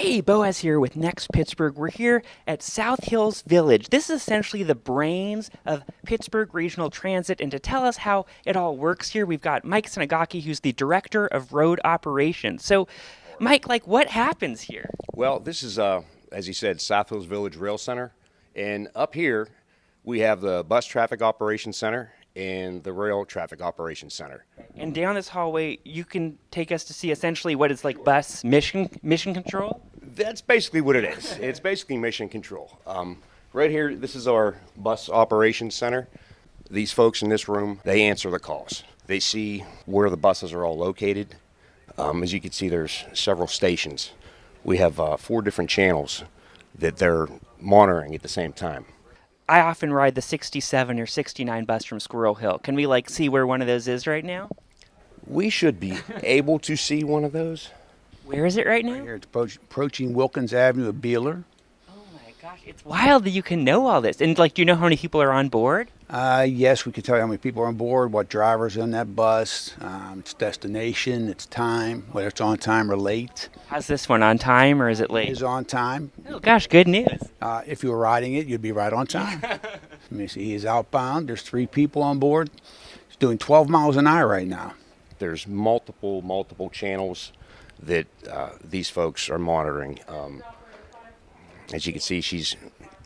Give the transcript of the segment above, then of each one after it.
Hey, Boaz here with Next Pittsburgh. We're here at South Hills Village. This is essentially the brains of Pittsburgh Regional Transit, and to tell us how it all works here, we've got Mike Senagaki, who's the Director of Road Operations. So, Mike, what happens here? Well, this is, as you said, South Hills Village Rail Center. And up here, we have the Bus Traffic Operations Center and the Rail Traffic Operations Center. And down this hallway, you can take us to see essentially what is like bus mission control? That's basically what it is. It's basically mission control. Right here, this is our Bus Operations Center. These folks in this room, they answer the calls. They see where the buses are all located. As you can see, there's several stations. We have 4 different channels that they're monitoring at the same time. I often ride the 67 or 69 bus from Squirrel Hill. Can we see where one of those is right now? We should be able to see one of those. Where is it right now? Here it's approaching Wilkins Avenue of Beeler. Oh my gosh, it's wild that you can know all this. And do you know how many people are on board? Yes, we can tell you how many people are on board, what drivers on that bus, its destination, its time, whether it's on time or late. How's this one, on time or is it late? It is on time. Oh gosh, good news. If you were riding it, you'd be right on time. Let me see, he is outbound. There's 3 people on board. He's doing 12 miles an hour right now. There's multiple channels that these folks are monitoring. As you can see, she's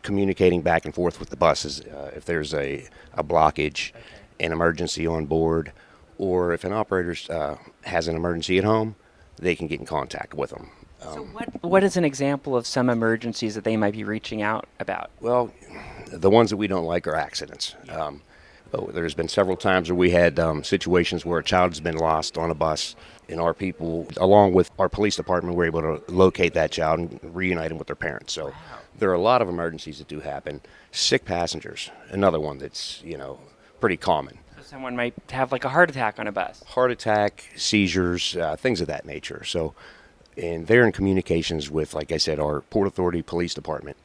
communicating back and forth with the buses. If there's a blockage, an emergency on board, or if an operator has an emergency at home, they can get in contact with them. So what is an example of some emergencies that they might be reaching out about? Well, the ones that we don't like are accidents. There's been several times where we had situations where a child has been lost on a bus, and our people, along with our police department, were able to locate that child and reunite them with their parents. So there are a lot of emergencies that do happen. Sick passengers, another one that's, pretty common. So someone might have a heart attack on a bus. Heart attack, seizures, things of that nature. So, and they're in communications with, like I said, our Port Authority Police Department.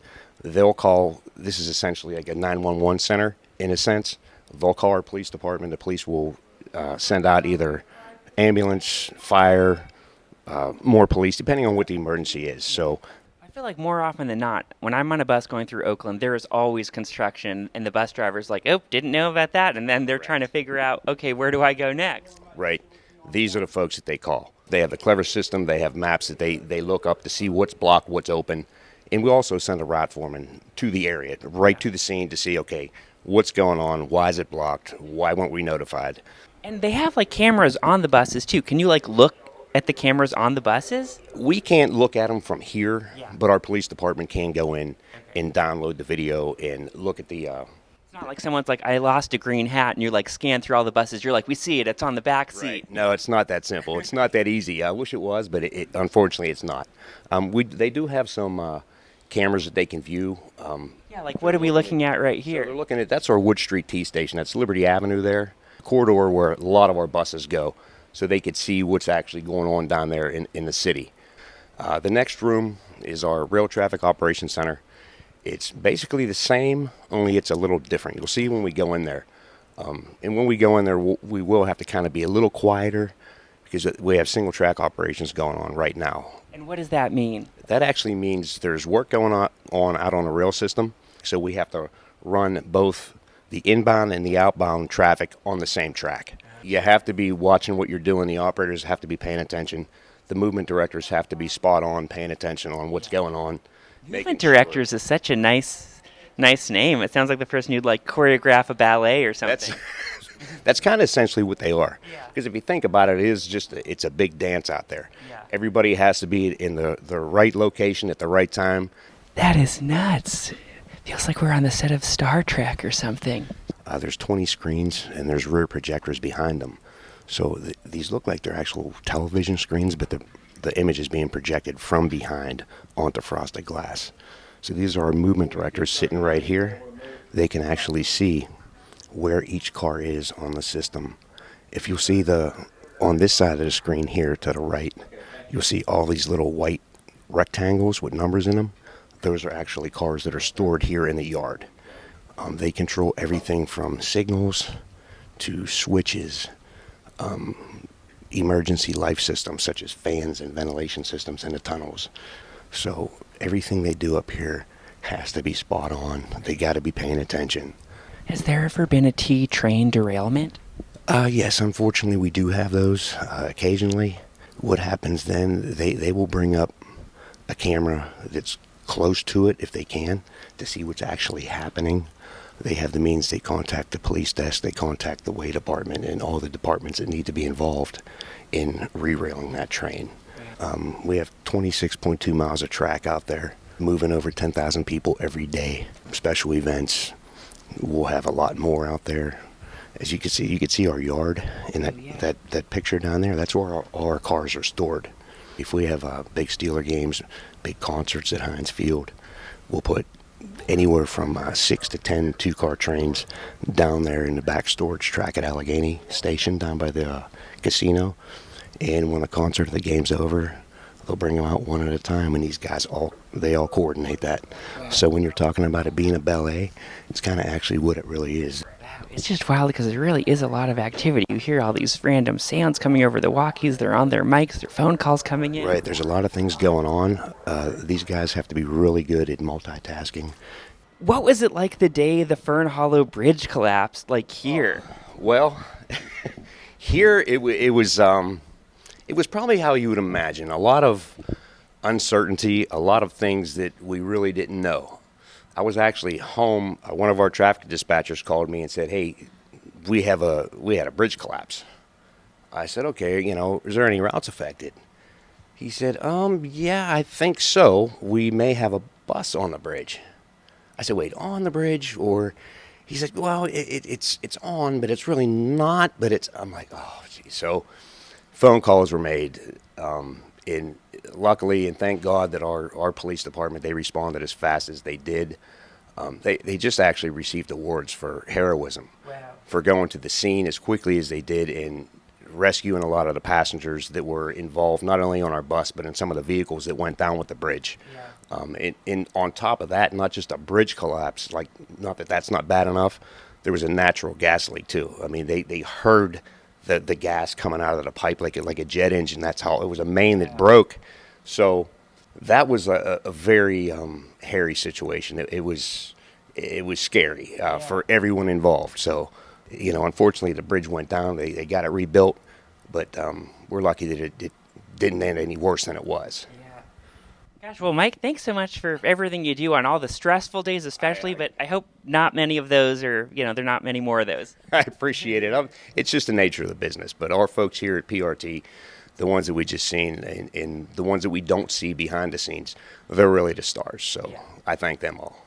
They'll call, this is essentially like a 911 center in a sense. They'll call our police department. The police will send out either ambulance, fire, more police, depending on what the emergency is. So I feel like more often than not, when I'm on a bus going through Oakland, there is always construction, and the bus driver's like, oh, didn't know about that, and then they're trying to figure out, okay, where do I go next? Right. These are the folks that they call. They have the clever system. They have maps that they look up to see what's blocked, what's open. And we also send a route foreman to the area, right to the scene to see, okay, what's going on? Why is it blocked? Why weren't we notified? And they have cameras on the buses too. Can you look at the cameras on the buses? We can't look at them from here, but our police department can go in and download the video and look at the... It's not like someone's I lost a green hat, and you scan through all the buses. You're we see it. It's on the back seat. Right. No, it's not that simple. It's not that easy. I wish it was, but it unfortunately it's not. They do have some cameras that they can view. What are we looking at right here? So they're looking at, that's our Wood Street T station. That's Liberty Avenue there, corridor where a lot of our buses go, so they could see what's actually going on down there in the city. The next room is our Rail Traffic Operations Center. It's basically the same, only it's a little different. You'll see when we go in there. And when we go in there, we will have to kind of be a little quieter because we have single track operations going on right now. And what does that mean? That actually means there's work going on out on the rail system, so we have to run both the inbound and the outbound traffic on the same track. You have to be watching what you're doing. The operators have to be paying attention. The movement directors have to be spot on, paying attention on what's going on. Movement directors is such a nice name. It sounds like the person who'd choreograph a ballet or something. That's kind of essentially what they are. Because if you think about it, it's a big dance out there. Yeah. Everybody has to be in the right location at the right time. That is nuts. Feels like we're on the set of Star Trek or something. There's 20 screens, and there's rear projectors behind them. So these look like they're actual television screens, but the image is being projected from behind onto frosted glass. So these are our movement directors sitting right here. They can actually see where each car is on the system. If you'll see on this side of the screen here to the right, you'll see all these little white rectangles with numbers in them. Those are actually cars that are stored here in the yard. They control everything from signals to switches, emergency life systems such as fans and ventilation systems in the tunnels. So everything they do up here has to be spot on. They got to be paying attention. Has there ever been a T train derailment? Yes, unfortunately we do have those occasionally. What happens then, they will bring up a camera that's close to it if they can to see what's actually happening. They have the means. They contact the police desk, they contact the way department and all the departments that need to be involved in re-railing that train. We have 26.2 miles of track out there, moving over 10,000 people every day. Special events, we'll have a lot more out there. As you can see our yard in that picture down there. That's where all our cars are stored. If we have big Steeler games, big concerts at Heinz Field, we'll put anywhere from 6 to 10 two-car trains down there in the back storage track at Allegheny Station down by the casino. And when the concert or the game's over, they'll bring them out one at a time, and these guys all coordinate that. So when you're talking about it being a ballet, it's kind of actually what it really is. It's just wild because there really is a lot of activity. You hear all these random sounds coming over the walkies. They're on their mics, their phone calls coming in. Right, there's a lot of things going on. These guys have to be really good at multitasking. What was it like the day the Fern Hollow Bridge collapsed, like here? Well, here it was probably how you would imagine. A lot of uncertainty, a lot of things that we really didn't know. I was actually home. One of our traffic dispatchers called me and said, "Hey, we had a bridge collapse." I said, "Okay, is there any routes affected?" He said, "Yeah, I think so. We may have a bus on the bridge." I said, "Wait, on the bridge?" Or he said, "Well, it's on, but it's really not. But it's." I'm like, "Oh, geez." So phone calls were made, and luckily, and thank God that our police department, they responded as fast as they did. They just actually received awards for heroism. Wow. For going to the scene as quickly as they did and rescuing a lot of the passengers that were involved, not only on our bus, but in some of the vehicles that went down with the bridge. Yeah. And on top of that, not just a bridge collapse, not that that's not bad enough, there was a natural gas leak too. I mean, they heard the gas coming out of the pipe like a jet engine. That's how it was, a main that broke. So that was a very hairy situation. It was scary for everyone involved. So, unfortunately, the bridge went down. They got it rebuilt, but we're lucky that it didn't end any worse than it was. Gosh, well, Mike, thanks so much for everything you do on all the stressful days especially, but I hope not many of those there are not many more of those. I appreciate it. It's just the nature of the business. But our folks here at PRT, the ones that we just seen and the ones that we don't see behind the scenes, they're really the stars. So I thank them all.